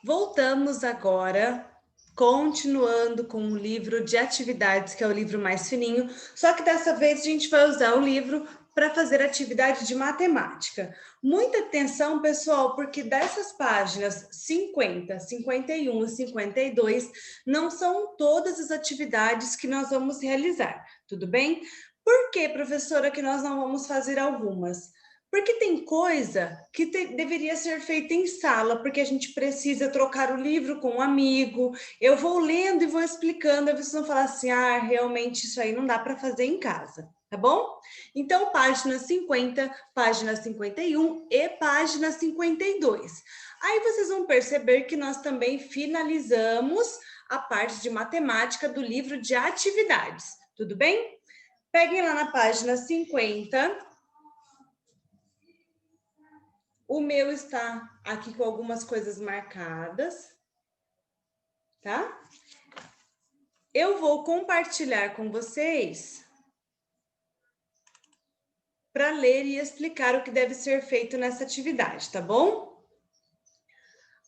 Voltamos agora, continuando com o livro de atividades, que é o livro mais fininho, só que dessa vez a gente vai usar o livro para fazer atividade de matemática. Muita atenção, pessoal, porque dessas páginas 50, 51 e 52 não são todas as atividades que nós vamos realizar, tudo bem? Por que, professora, que nós não vamos fazer algumas? Porque tem coisa que deveria ser feita em sala, porque a gente precisa trocar o livro com um amigo. Eu vou lendo e vou explicando, aí vocês vão falar assim: ah, realmente isso aí não dá para fazer em casa, tá bom? Então, página 50, página 51 e página 52. Aí vocês vão perceber que nós também finalizamos a parte de matemática do livro de atividades, tudo bem? Peguem lá na página 50. O meu está aqui com algumas coisas marcadas, tá? Eu vou compartilhar com vocês para ler e explicar o que deve ser feito nessa atividade, tá bom?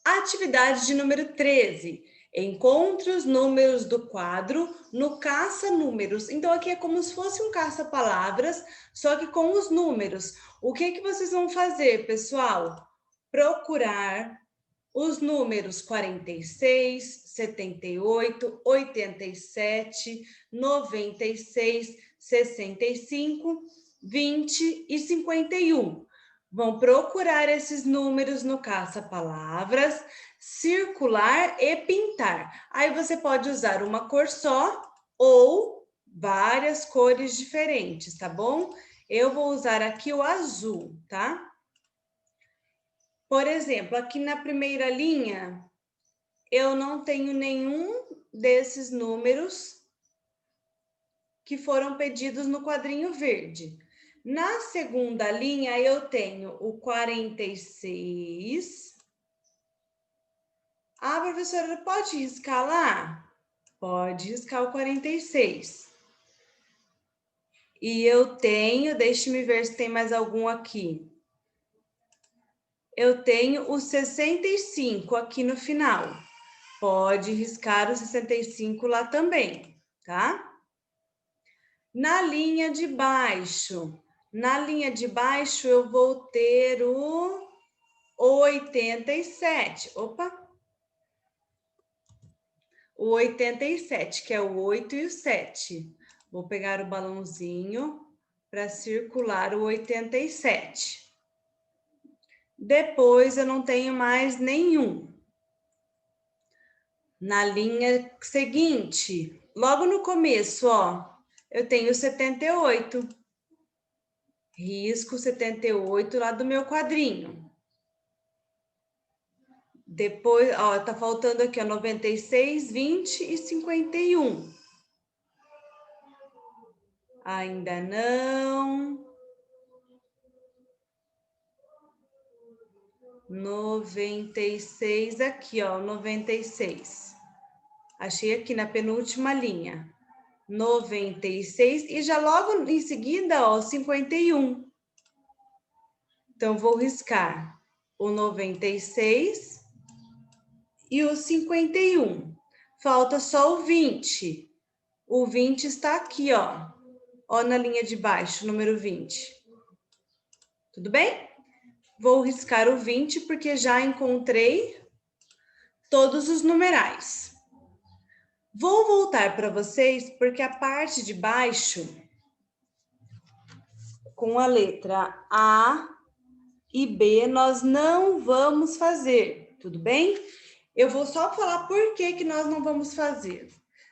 Atividade de número 13. Encontre os números do quadro no caça-números. Então, aqui é como se fosse um caça-palavras, só que com os números. O que vocês vão fazer, pessoal? Procurar os números 46, 78, 87, 96, 65, 20 e 51. Vão procurar esses números no caça-palavras, circular e pintar. Aí você pode usar uma cor só ou várias cores diferentes, tá bom? Eu vou usar aqui o azul, tá? Por exemplo, aqui na primeira linha, eu não tenho nenhum desses números que foram pedidos no quadrinho verde. Na segunda linha, eu tenho o 46. Ah, professora, pode riscar lá? Pode riscar o 46. E eu tenho, deixe-me ver se tem mais algum aqui. Eu tenho o 65 aqui no final. Pode riscar o 65 lá também, tá? Na linha de baixo, eu vou ter o 87. Opa! O 87, que é o 8 e o 7. Vou pegar o balãozinho para circular o 87. Depois eu não tenho mais nenhum. Na linha seguinte, logo no começo, ó, eu tenho 78. Risco 78 lá do meu quadrinho. Depois, ó, tá faltando aqui, ó, 96, 20 e 51. Ainda não. 96 aqui, ó, 96. Achei aqui na penúltima linha. 96 e já logo em seguida, ó, 51. Então, vou riscar o 96 e o 51. Falta só o 20. O 20 está aqui, ó. Ó, na linha de baixo, número 20. Tudo bem? Vou riscar o 20 porque já encontrei todos os numerais. Vou voltar para vocês porque a parte de baixo, com a letra A e B, nós não vamos fazer, tudo bem? Eu vou só falar por que nós não vamos fazer.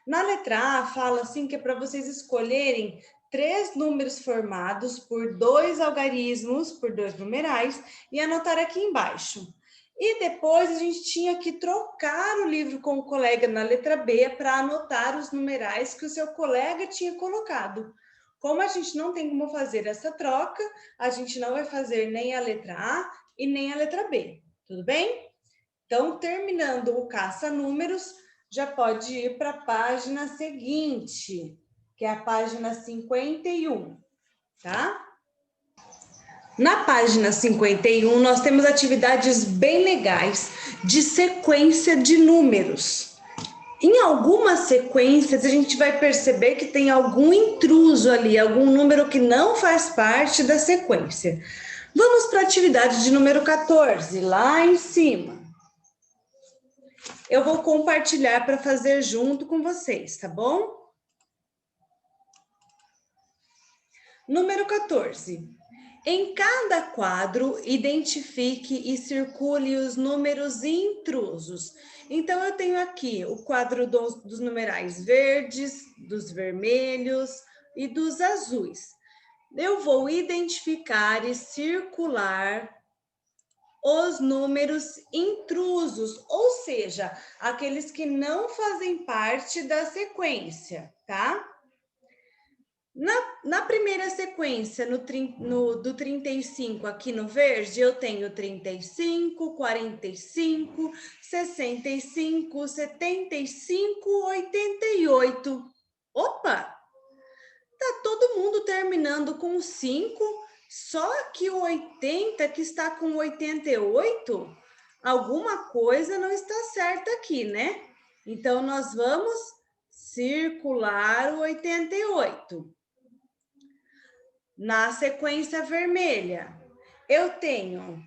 Na letra A, fala assim que é para vocês escolherem 3 números formados por 2 algarismos, por 2 numerais, e anotar aqui embaixo. E depois a gente tinha que trocar o livro com o colega na letra B para anotar os numerais que o seu colega tinha colocado. Como a gente não tem como fazer essa troca, a gente não vai fazer nem a letra A e nem a letra B, tudo bem? Então, terminando o caça-números, já pode ir para a página seguinte, que é a página 51, tá? Na página 51, nós temos atividades bem legais de sequência de números. Em algumas sequências, a gente vai perceber que tem algum intruso ali, algum número que não faz parte da sequência. Vamos para a atividade de número 14, lá em cima. Eu vou compartilhar para fazer junto com vocês, tá bom? Número 14. Em cada quadro, identifique e circule os números intrusos. Então, eu tenho aqui o quadro dos numerais verdes, dos vermelhos e dos azuis. Eu vou identificar e circular os números intrusos, ou seja, aqueles que não fazem parte da sequência, tá? Na primeira sequência, do 35 aqui no verde, eu tenho 35, 45, 65, 75, 88. Opa! Tá todo mundo terminando com 5, só que o 80 que está com 88, alguma coisa não está certa aqui, né? Então, nós vamos circular o 88. Na sequência vermelha, eu tenho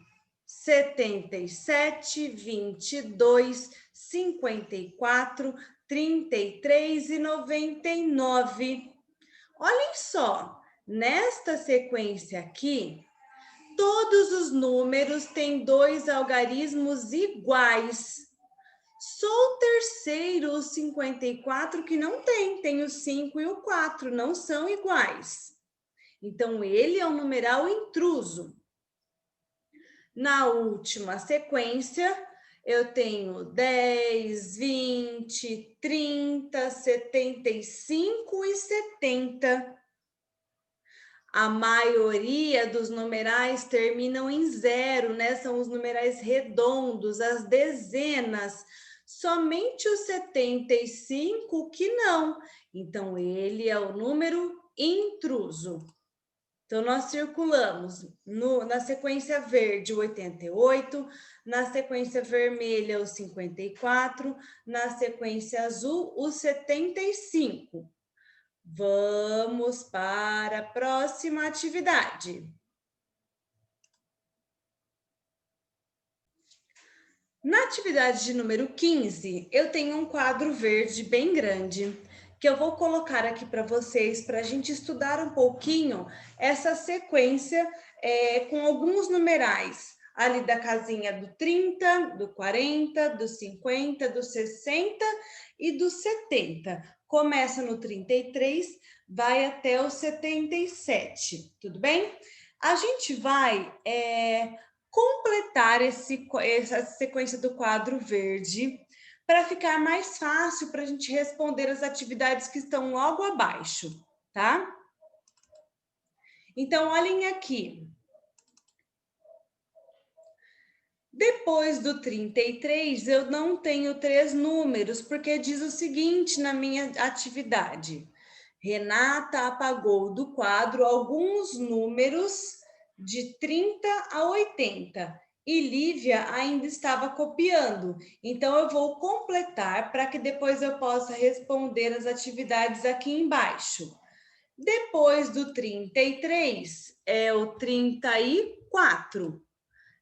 77, 22, 54, 33 e 99. Olhem só, nesta sequência aqui, todos os números têm 2 algarismos iguais. Só o terceiro, o 54, que não tem o 5 e o 4, não são iguais. Então, ele é um numeral intruso. Na última sequência, eu tenho 10, 20, 30, 75 e 70. A maioria dos numerais terminam em 0, né? São os numerais redondos, as dezenas. Somente o 75 que não. Então, ele é o número intruso. Então, nós circulamos na sequência verde o 88, na sequência vermelha o 54, na sequência azul o 75. Vamos para a próxima atividade. Na atividade de número 15, eu tenho um quadro verde bem grande, que eu vou colocar aqui para vocês, para a gente estudar um pouquinho essa sequência com alguns numerais, ali da casinha do 30, do 40, do 50, do 60 e do 70. Começa no 33, vai até o 77, tudo bem? A gente vai completar essa sequência do quadro verde para ficar mais fácil para a gente responder as atividades que estão logo abaixo, tá? Então, olhem aqui. Depois do 33, eu não tenho 3 números, porque diz o seguinte na minha atividade. Renata apagou do quadro alguns números de 30 a 80 e Lívia ainda estava copiando. Então, eu vou completar para que depois eu possa responder as atividades aqui embaixo. Depois do 33 é o 34.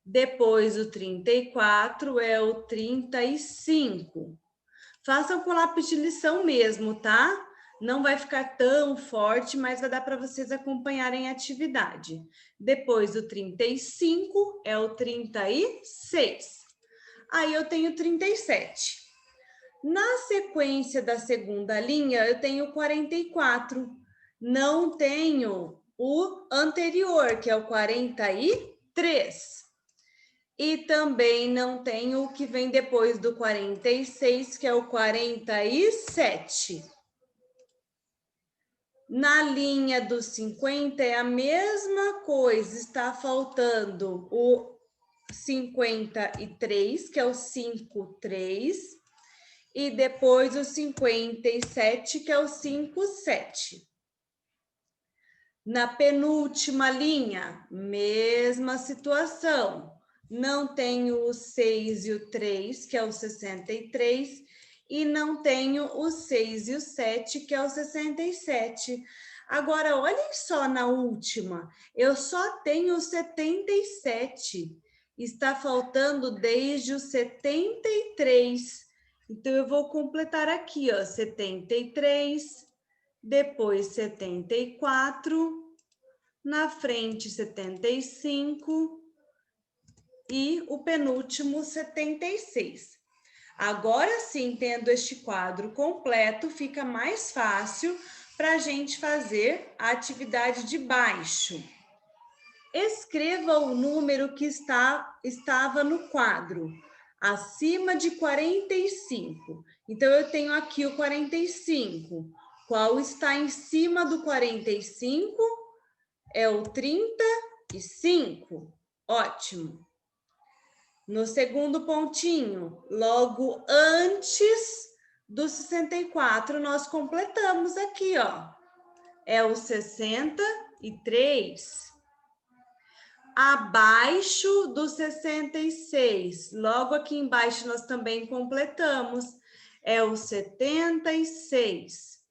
Depois do 34 é o 35. Façam com lápis de lição mesmo, tá? Não vai ficar tão forte, mas vai dar para vocês acompanharem a atividade. Depois do 35 é o 36. Aí eu tenho 37. Na sequência da segunda linha, eu tenho 44. Não tenho o anterior, que é o 43. E também não tenho o que vem depois do 46, que é o 47. Na linha dos 50 é a mesma coisa, está faltando o 53, que é o 53, e depois o 57, que é o 57. Na penúltima linha, mesma situação. Não tenho o 6 e o 3, que é o 63, e não tenho o 6 e o 7, que é o 67. Agora, olhem só na última, eu só tenho o 77. Está faltando desde o 73. Então, eu vou completar aqui, ó, 73, depois 74, na frente 75 e o penúltimo 76. Agora sim, tendo este quadro completo, fica mais fácil para a gente fazer a atividade de baixo. Escreva o número que estava no quadro, acima de 45. Então, eu tenho aqui o 45. Qual está em cima do 45? É o 35. Ótimo. No segundo pontinho, logo antes do 64, nós completamos aqui, ó. É o 63. Abaixo do 66, logo aqui embaixo nós também completamos. É o 76.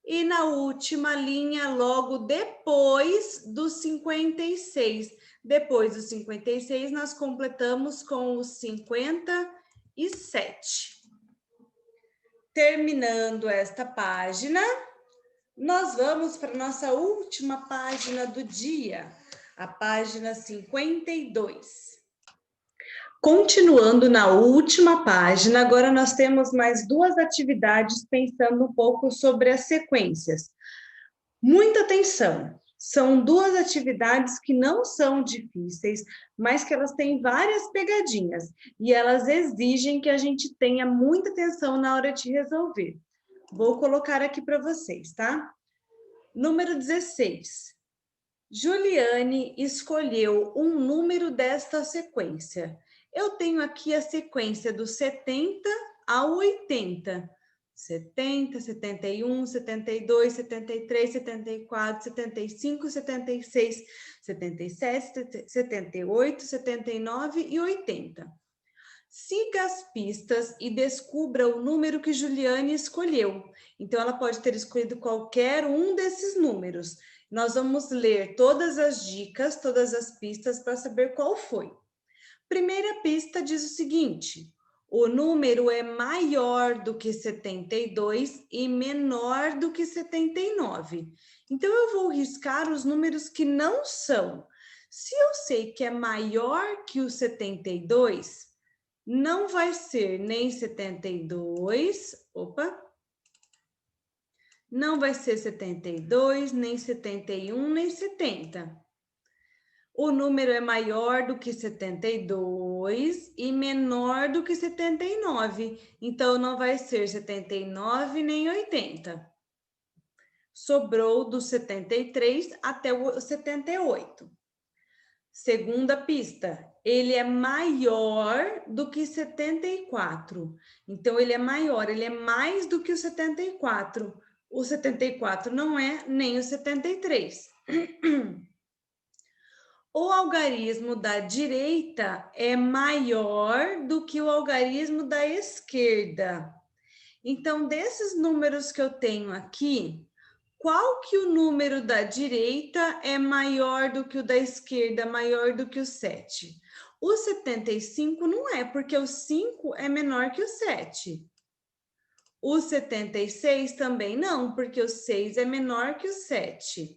E na última linha, logo depois do 56. Depois do 56, nós completamos com o 57. Terminando esta página, nós vamos para a nossa última página do dia, a página 52. Continuando na última página, agora nós temos mais duas atividades pensando um pouco sobre as sequências. Muita atenção! São duas atividades que não são difíceis, mas que elas têm várias pegadinhas e elas exigem que a gente tenha muita atenção na hora de resolver. Vou colocar aqui para vocês, tá? Número 16. Juliane escolheu um número desta sequência. Eu tenho aqui a sequência do 70 ao 80. 70, 71, 72, 73, 74, 75, 76, 77, 78, 79 e 80. Siga as pistas e descubra o número que Juliane escolheu. Então, ela pode ter escolhido qualquer um desses números. Nós vamos ler todas as dicas, todas as pistas para saber qual foi. Primeira pista diz o seguinte: o número é maior do que 72 e menor do que 79. Então, eu vou riscar os números que não são. Se eu sei que é maior que o 72, não vai ser nem 72, não vai ser 72, nem 71, nem 70. O número é maior do que 72 e menor do que 79. Então, não vai ser 79 nem 80. Sobrou do 73 até o 78. Segunda pista, ele é maior do que 74. Então, ele é maior, ele é mais do que o 74. O 74 não é nem o 73. O algarismo da direita é maior do que o algarismo da esquerda. Então, desses números que eu tenho aqui, qual que o número da direita é maior do que o da esquerda, maior do que o 7? O 75 não é, porque o 5 é menor que o 7. O 76 também não, porque o 6 é menor que o 7.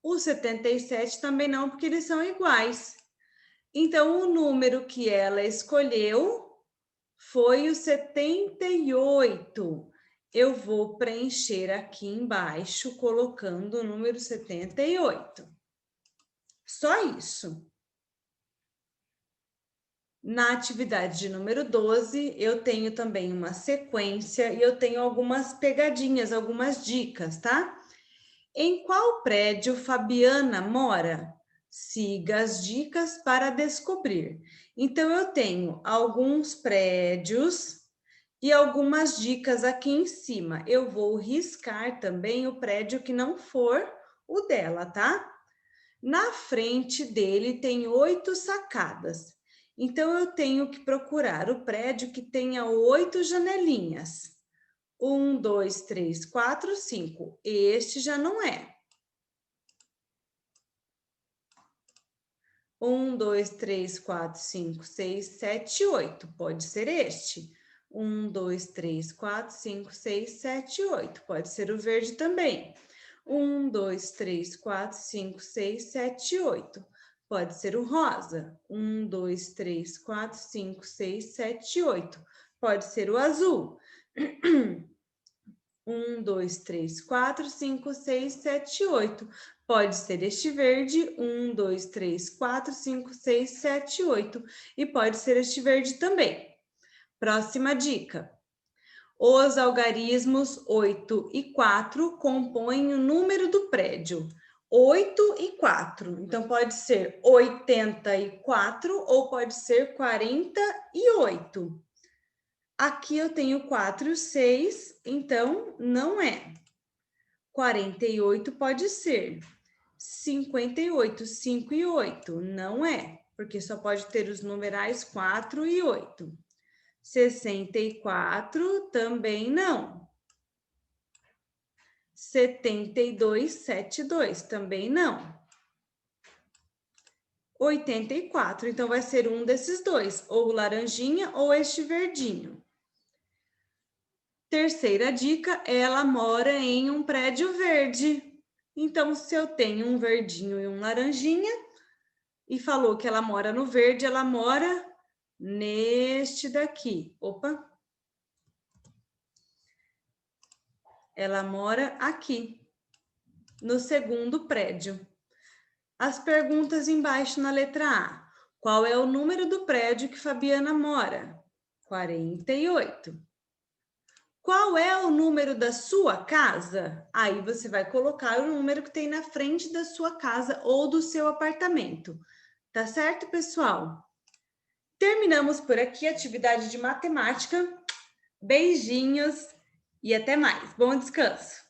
O 77 também não, porque eles são iguais. Então, o número que ela escolheu foi o 78. Eu vou preencher aqui embaixo, colocando o número 78. Só isso. Na atividade de número 12, eu tenho também uma sequência e eu tenho algumas pegadinhas, algumas dicas, tá? Em qual prédio Fabiana mora? Siga as dicas para descobrir. Então, eu tenho alguns prédios e algumas dicas aqui em cima. Eu vou riscar também o prédio que não for o dela, tá? Na frente dele tem 8 sacadas. Então, eu tenho que procurar o prédio que tenha 8 janelinhas. 1, 2, 3, 4, 5. Este já não é. 1, 2, 3, 4, 5, 6, 7, 8. Pode ser este. 1, 2, 3, 4, 5, 6, 7, 8. Pode ser o verde também. 1, 2, 3, 4, 5, 6, 7, 8. Pode ser o rosa. 1, 2, 3, 4, 5, 6, 7, 8. Pode ser o azul. 1, 2, 3, 4, 5, 6, 7, 8. Pode ser este verde. 1, 2, 3, 4, 5, 6, 7, 8. E pode ser este verde também. Próxima dica. Os algarismos 8 e 4 compõem o número do prédio. 8 e 4. Então, pode ser 84 ou pode ser 48. Aqui eu tenho 4 e 6, então não é. 48 pode ser. 58, 5 e 8, não é, porque só pode ter os numerais 4 e 8. 64 também não. 72, 72 também não. 84, então vai ser um desses dois, ou o laranjinha ou este verdinho. Terceira dica, ela mora em um prédio verde. Então, se eu tenho um verdinho e um laranjinha, e falou que ela mora no verde, ela mora neste daqui. Opa! Ela mora aqui, no segundo prédio. As perguntas embaixo na letra A. Qual é o número do prédio que Fabiana mora? 48. Qual é o número da sua casa? Aí você vai colocar o número que tem na frente da sua casa ou do seu apartamento. Tá certo, pessoal? Terminamos por aqui a atividade de matemática. Beijinhos e até mais. Bom descanso!